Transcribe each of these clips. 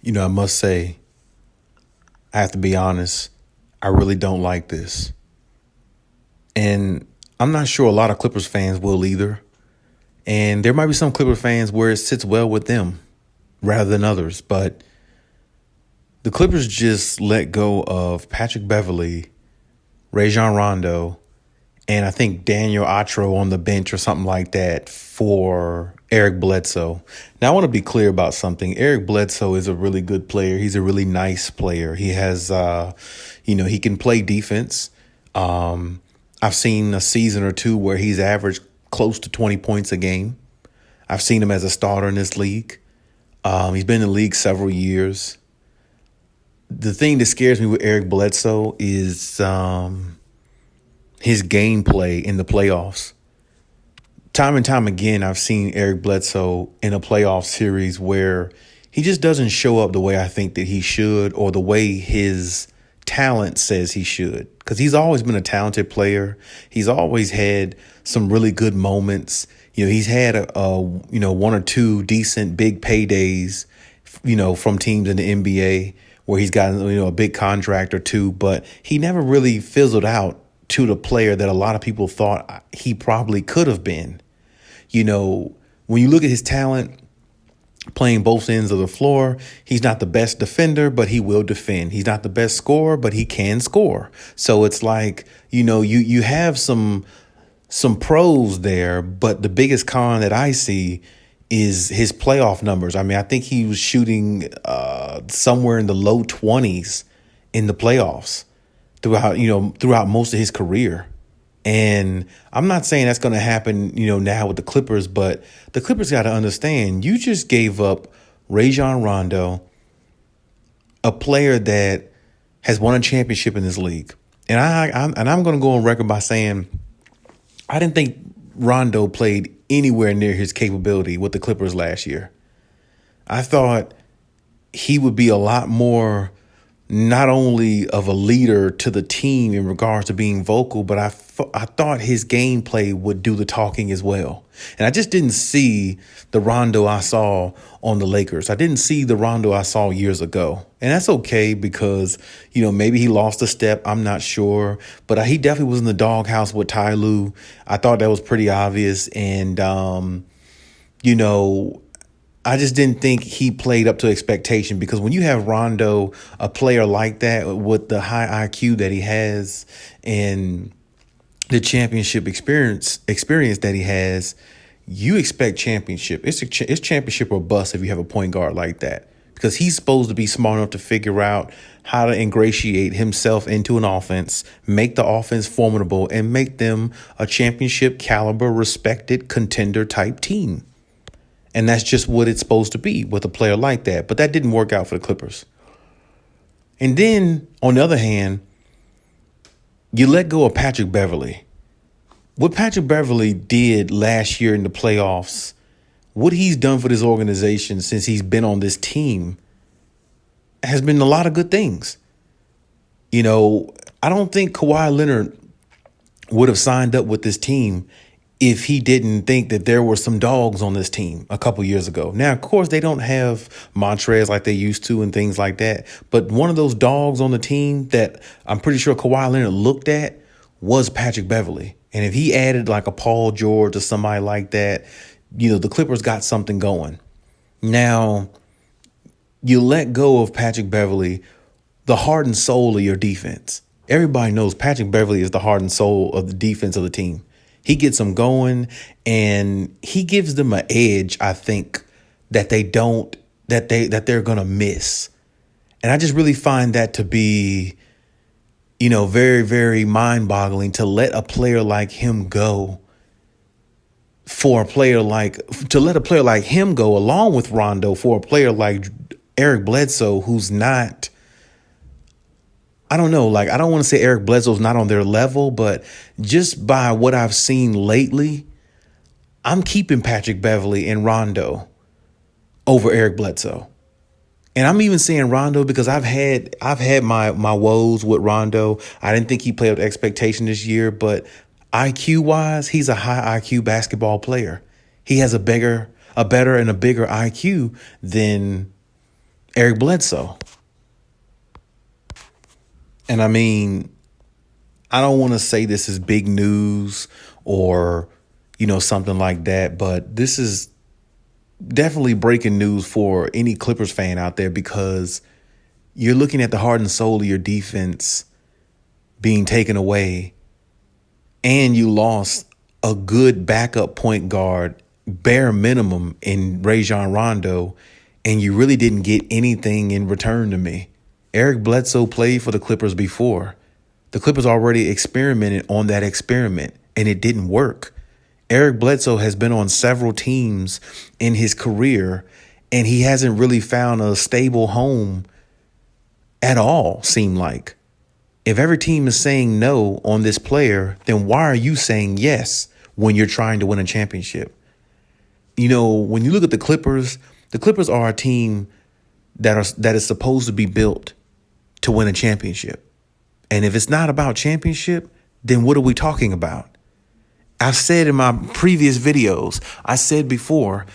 I must say, I have to be honest, I really don't like this. And I'm not sure a lot of Clippers fans will either. And there might be some Clipper fans where it sits well with them rather than others. But the Clippers just let go of Patrick Beverley, Rajon Rondo, and I think Daniel Otro on the bench or something like that for Eric Bledsoe. Now, I want to be clear about something. Eric Bledsoe is a really good player. He's a really nice player. He has, he can play defense. I've seen a season or two where he's averaged close to 20 points a game. I've seen him as a starter in this league. He's been in the league several years. The thing that scares me with Eric Bledsoe is his gameplay in the playoffs. Time and time again, I've seen Eric Bledsoe in a playoff series where he just doesn't show up the way I think that he should or the way his talent says he should. Because he's always been a talented player. He's always had some really good moments. He's had one or two decent big paydays, from teams in the NBA where he's gotten, a big contract or two, but he never really fizzled out to the player that a lot of people thought he probably could have been. When you look at his talent playing both ends of the floor, he's not the best defender, but he will defend. He's not the best scorer, but he can score. So it's like, you have some pros there, but the biggest con that I see is his playoff numbers. I mean, I think he was shooting somewhere in the low 20s in the playoffs throughout most of his career. And I'm not saying that's going to happen, now with the Clippers, but the Clippers got to understand you just gave up Rajon Rondo, a player that has won a championship in this league. And I'm going to go on record by saying I didn't think Rondo played anywhere near his capability with the Clippers last year. I thought he would be a lot more not only of a leader to the team in regards to being vocal, but I thought his gameplay would do the talking as well. And I just didn't see the Rondo I saw on the Lakers. I didn't see the Rondo I saw years ago. And that's okay because, maybe he lost a step. I'm not sure. But he definitely was in the doghouse with Ty Lue. I thought that was pretty obvious. And, I just didn't think he played up to expectation because when you have Rondo, a player like that with the high IQ that he has and the championship experience that he has, you expect championship. It's championship or bust if you have a point guard like that because he's supposed to be smart enough to figure out how to ingratiate himself into an offense, make the offense formidable, and make them a championship caliber, respected contender type team. And that's just what it's supposed to be with a player like that. But that didn't work out for the Clippers. And then, on the other hand, you let go of Patrick Beverley. What Patrick Beverley did last year in the playoffs, what he's done for this organization since he's been on this team, has been a lot of good things. I don't think Kawhi Leonard would have signed up with this team if he didn't think that there were some dogs on this team a couple years ago. Now, of course, they don't have Montrez like they used to and things like that. But one of those dogs on the team that I'm pretty sure Kawhi Leonard looked at was Patrick Beverley. And if he added like a Paul George or somebody like that, the Clippers got something going. Now, you let go of Patrick Beverley, the heart and soul of your defense. Everybody knows Patrick Beverley is the heart and soul of the defense of the team. He gets them going and he gives them an edge, I think, that they're going to miss. And I just really find that to be, very, very mind boggling to let a player like him go to let a player like him go along with Rondo for a player like Eric Bledsoe, who's not, I don't know, I don't want to say Eric Bledsoe's not on their level, but just by what I've seen lately, I'm keeping Patrick Beverley and Rondo over Eric Bledsoe. And I'm even saying Rondo because I've had my woes with Rondo. I didn't think he played up to expectation this year, but IQ-wise, he's a high IQ basketball player. He has a better and a bigger IQ than Eric Bledsoe. And I mean, I don't want to say this is big news or, something like that, but this is definitely breaking news for any Clippers fan out there, because you're looking at the heart and soul of your defense being taken away, and you lost a good backup point guard, bare minimum, in Rajon Rondo, and you really didn't get anything in return to me. Eric Bledsoe played for the Clippers before. The Clippers already experimented on that experiment, and it didn't work. Eric Bledsoe has been on several teams in his career, and he hasn't really found a stable home at all, seem like. If every team is saying no on this player, then why are you saying yes when you're trying to win a championship? When you look at the Clippers are a team that is supposed to be built to win a championship. And if it's not about championship, then what are we talking about? I've said in my previous videos, I said before,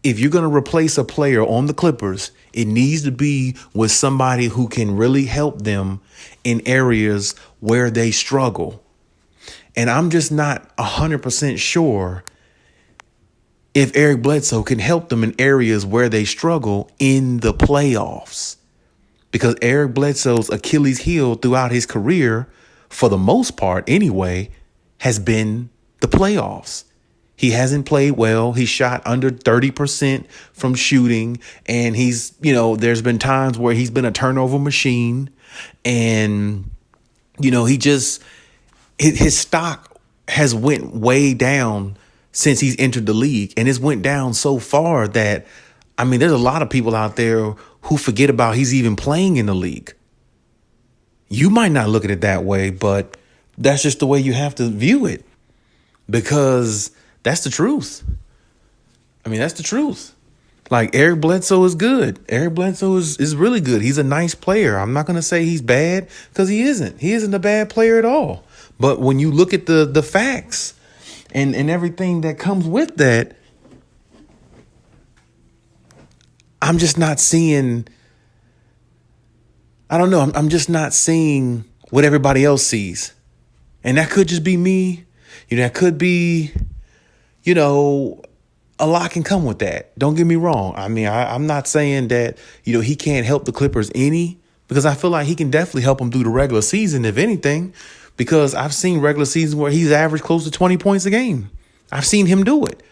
if you're going to replace a player on the Clippers, it needs to be with somebody who can really help them in areas where they struggle. And I'm just not 100% sure if Eric Bledsoe can help them in areas where they struggle in the playoffs. Because Eric Bledsoe's Achilles heel throughout his career, for the most part anyway, has been the playoffs. He hasn't played well. He shot under 30% from shooting. And there's been times where he's been a turnover machine. And, his stock has went way down since he's entered the league. And it's went down so far that, there's a lot of people out there who forget about he's even playing in the league. You might not look at it that way, but that's just the way you have to view it, because that's the truth. That's the truth. Like, Eric Bledsoe is good. Eric Bledsoe is really good. He's a nice player. I'm not going to say he's bad, because he isn't. He isn't a bad player at all. But when you look at the facts and everything that comes with that, I'm just not seeing, I don't know, I'm just not seeing what everybody else sees. And that could just be me. That could be, a lot can come with that. Don't get me wrong. I'm not saying that, he can't help the Clippers any, because I feel like he can definitely help them through the regular season, if anything, because I've seen regular seasons where he's averaged close to 20 points a game. I've seen him do it.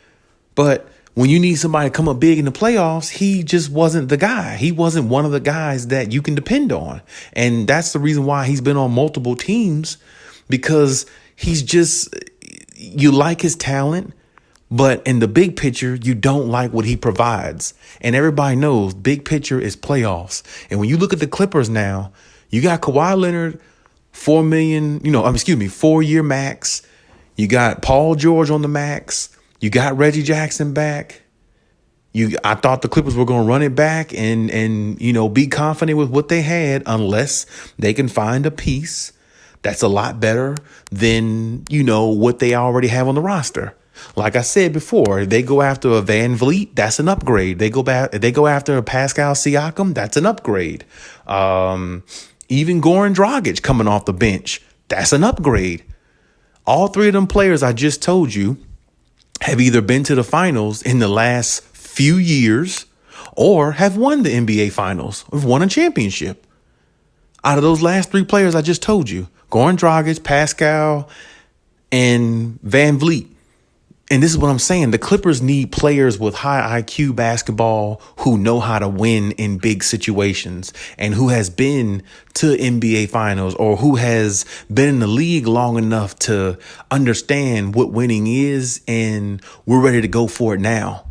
But when you need somebody to come up big in the playoffs, he just wasn't the guy. He wasn't one of the guys that you can depend on. And that's the reason why he's been on multiple teams, because you like his talent, but in the big picture, you don't like what he provides. And everybody knows big picture is playoffs. And when you look at the Clippers now, you got Kawhi Leonard, 4-year max. You got Paul George on the max. You got Reggie Jackson back. I thought the Clippers were going to run it back and be confident with what they had, unless they can find a piece that's a lot better than, what they already have on the roster. Like I said before, if they go after a Van Vliet, that's an upgrade. They go after a Pascal Siakam, that's an upgrade. Even Goran Dragic coming off the bench, that's an upgrade. All three of them players I just told you have either been to the finals in the last few years or have won the NBA finals, have won a championship. Out of those last three players I just told you, Goran Dragic, Pascal, and Van Vliet. And this is what I'm saying. The Clippers need players with high IQ basketball who know how to win in big situations and who has been to NBA finals or who has been in the league long enough to understand what winning is, and we're ready to go for it now.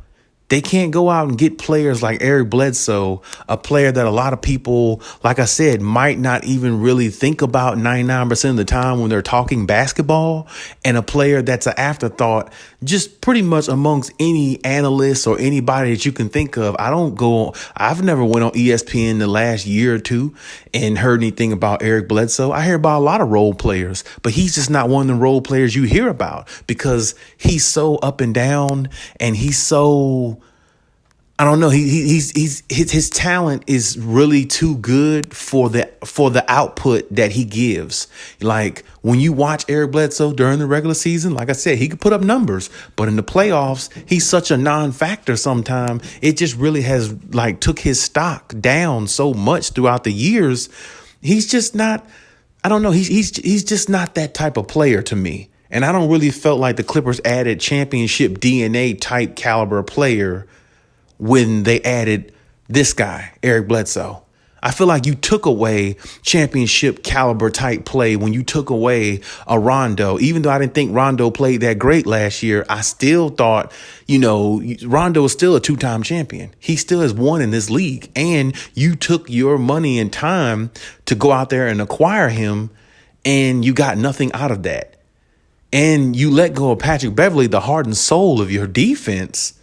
They can't go out and get players like Eric Bledsoe, a player that a lot of people, like I said, might not even really think about 99% of the time when they're talking basketball, and a player that's an afterthought just pretty much amongst any analyst or anybody that you can think of. I've never went on ESPN the last year or two and heard anything about Eric Bledsoe. I hear about a lot of role players, but he's just not one of the role players you hear about because he's so up and down and he's so I don't know. His talent is really too good for the output that he gives. Like when you watch Eric Bledsoe during the regular season, like I said, he could put up numbers, but in the playoffs, he's such a non-factor sometimes. It just really has like took his stock down so much throughout the years. He's just not. I don't know. He's just not that type of player to me. And I don't really felt like the Clippers added championship DNA type caliber player when they added this guy, Eric Bledsoe. I feel like you took away championship caliber type play when you took away a Rondo. Even though I didn't think Rondo played that great last year, I still thought, Rondo is still a two-time champion. He still has won in this league. And you took your money and time to go out there and acquire him, and you got nothing out of that. And you let go of Patrick Beverley, the heart and soul of your defense,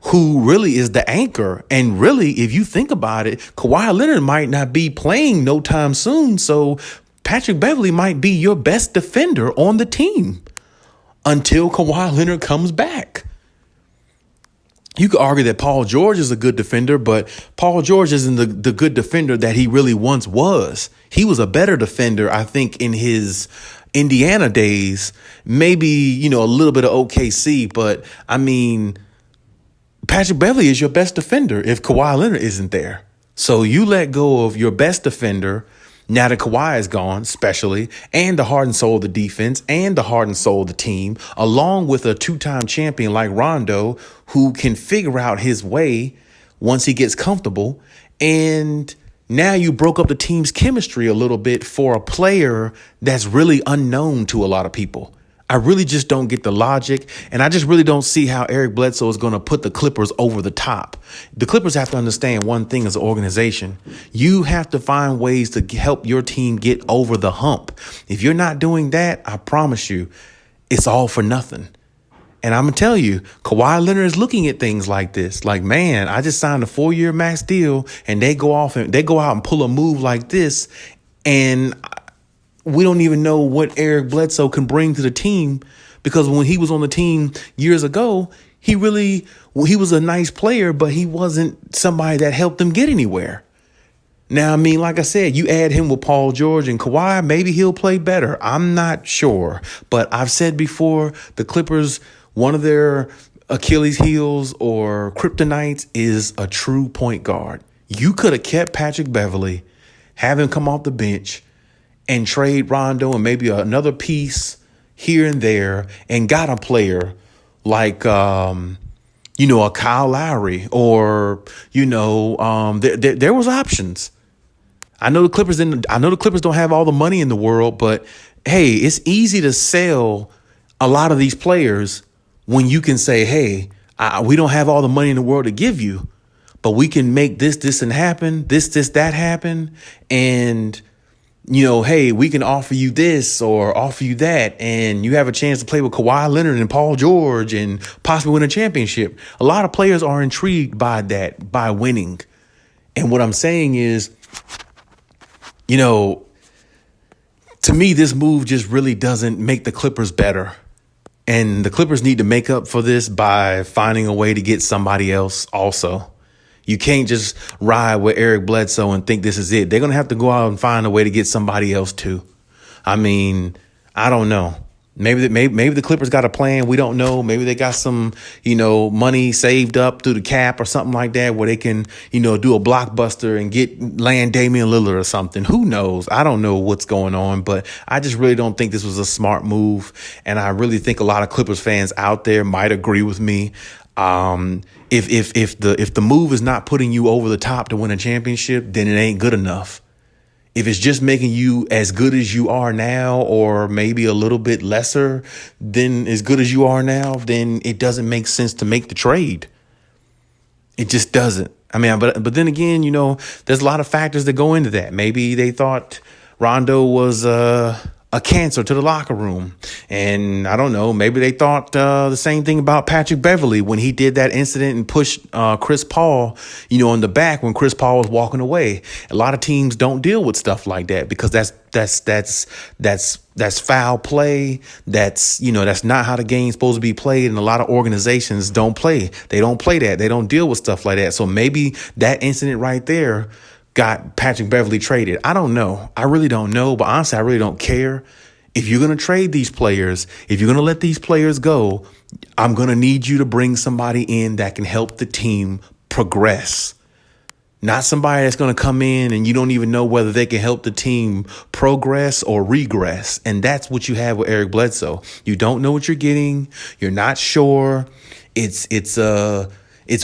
who really is the anchor. And really, if you think about it, Kawhi Leonard might not be playing no time soon. So Patrick Beverley might be your best defender on the team until Kawhi Leonard comes back. You could argue that Paul George is a good defender, but Paul George isn't the good defender that he really once was. He was a better defender, I think, in his Indiana days, maybe, a little bit of OKC, but I mean, Patrick Beverley is your best defender if Kawhi Leonard isn't there. So you let go of your best defender now that Kawhi is gone, especially, and the heart and soul of the defense and the heart and soul of the team, along with a two-time champion like Rondo, who can figure out his way once he gets comfortable. And now you broke up the team's chemistry a little bit for a player that's really unknown to a lot of people. I really just don't get the logic, and I just really don't see how Eric Bledsoe is going to put the Clippers over the top. The Clippers have to understand one thing as an organization. You have to find ways to help your team get over the hump. If you're not doing that, I promise you, it's all for nothing. And I'm going to tell you, Kawhi Leonard is looking at things like this. Like, man, I just signed a 4-year max deal, and they go out and pull a move like this, and we don't even know what Eric Bledsoe can bring to the team, because when he was on the team years ago, he was a nice player, but he wasn't somebody that helped them get anywhere. Now, I mean, like I said, you add him with Paul George and Kawhi, maybe he'll play better. I'm not sure. But I've said before, the Clippers, one of their Achilles heels or kryptonites is a true point guard. You could have kept Patrick Beverley, have him come off the bench, and trade Rondo and maybe another piece here and there, and got a player like, a Kyle Lowry, or, there was options. I know the Clippers don't have all the money in the world, but hey, it's easy to sell a lot of these players when you can say, hey, we don't have all the money in the world to give you, but we can make this, and happen, this, that happen. And hey, we can offer you this or offer you that, and you have a chance to play with Kawhi Leonard and Paul George and possibly win a championship. A lot of players are intrigued by that, by winning. And what I'm saying is, to me, this move just really doesn't make the Clippers better. And the Clippers need to make up for this by finding a way to get somebody else also. You can't just ride with Eric Bledsoe and think this is it. They're going to have to go out and find a way to get somebody else too. I mean, I don't know. Maybe the Clippers got a plan. We don't know. Maybe they got some, money saved up through the cap or something like that, where they can, do a blockbuster and land Damian Lillard or something. Who knows? I don't know what's going on, but I just really don't think this was a smart move. And I really think a lot of Clippers fans out there might agree with me. If the move is not putting you over the top to win a championship, then it ain't good enough. If it's just making you as good as you are now, or maybe a little bit lesser than as good as you are now, then it doesn't make sense to make the trade. It just doesn't. I mean, but then again, there's a lot of factors that go into that. Maybe they thought Rondo was a a cancer to the locker room. And I don't know, maybe they thought the same thing about Patrick Beverley when he did that incident and pushed Chris Paul, in the back when Chris Paul was walking away. A lot of teams don't deal with stuff like that because that's foul play. That's not how the game's supposed to be played. And a lot of organizations don't play. They don't play that. They don't deal with stuff like that. So maybe that incident right there got Patrick Beverley traded. I don't know. I really don't know. But honestly, I really don't care. If you're going to trade these players, if you're going to let these players go, I'm going to need you to bring somebody in that can help the team progress. Not somebody that's going to come in and you don't even know whether they can help the team progress or regress. And that's what you have with Eric Bledsoe. You don't know what you're getting. You're not sure. It's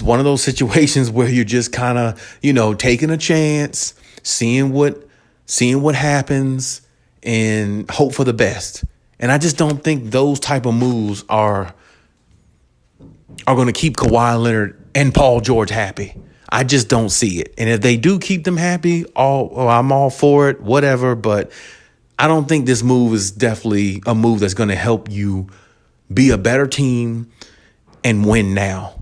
one of those situations where you're just kind of, taking a chance, seeing what happens and hope for the best. And I just don't think those type of moves are going to keep Kawhi Leonard and Paul George happy. I just don't see it. And if they do keep them happy, I'm all for it, whatever. But I don't think this move is definitely a move that's going to help you be a better team and win now.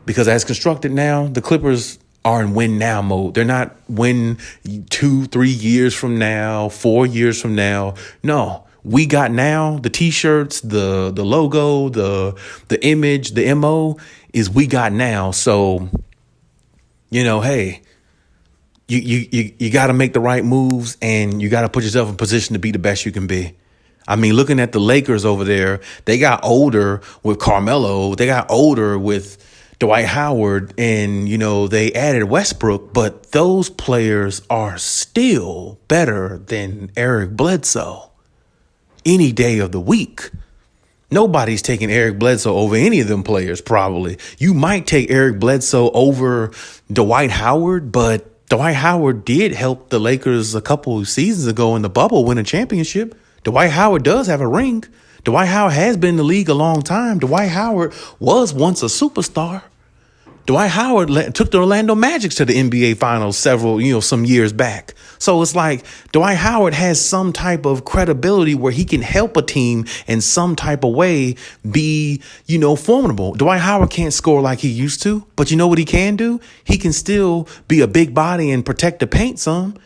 Because as constructed now, the Clippers are in win now mode. They're not win 2-3 years from now, 4 years from now. No, we got now the T-shirts, the logo, the image, the MO is we got now. So, hey, you got to make the right moves and you got to put yourself in position to be the best you can be. I mean, looking at the Lakers over there, they got older with Carmelo. They got older with Dwight Howard and, they added Westbrook, but those players are still better than Eric Bledsoe any day of the week. Nobody's taking Eric Bledsoe over any of them players, probably. You might take Eric Bledsoe over Dwight Howard, but Dwight Howard did help the Lakers a couple of seasons ago in the bubble win a championship. Dwight Howard does have a ring. Dwight Howard has been in the league a long time. Dwight Howard was once a superstar. Dwight Howard took the Orlando Magic to the NBA Finals some years back. So it's like Dwight Howard has some type of credibility where he can help a team in some type of way be, formidable. Dwight Howard can't score like he used to, but you know what he can do? He can still be a big body and protect the paint some.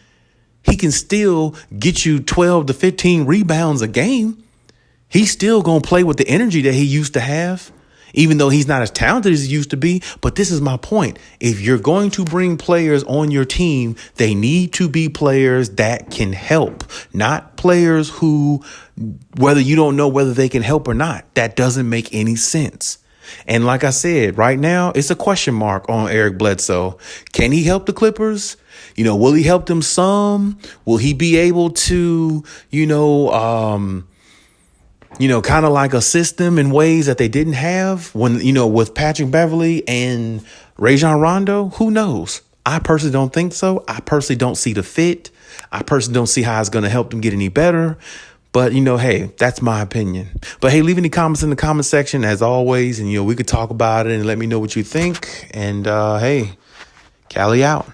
He can still get you 12 to 15 rebounds a game. He's still going to play with the energy that he used to have, even though he's not as talented as he used to be. But this is my point. If you're going to bring players on your team, they need to be players that can help, not players who, whether you don't know whether they can help or not, that doesn't make any sense. And like I said, right now, it's a question mark on Eric Bledsoe. Can he help the Clippers? Will he help them some? Will he be able to, kind of like assist them in ways that they didn't have when, with Patrick Beverley and Rajon Rondo? Who knows? I personally don't think so. I personally don't see the fit. I personally don't see how it's going to help them get any better. But, hey, that's my opinion. But, hey, leave any comments in the comment section as always. And, we could talk about it and let me know what you think. And, hey, Khaliis out.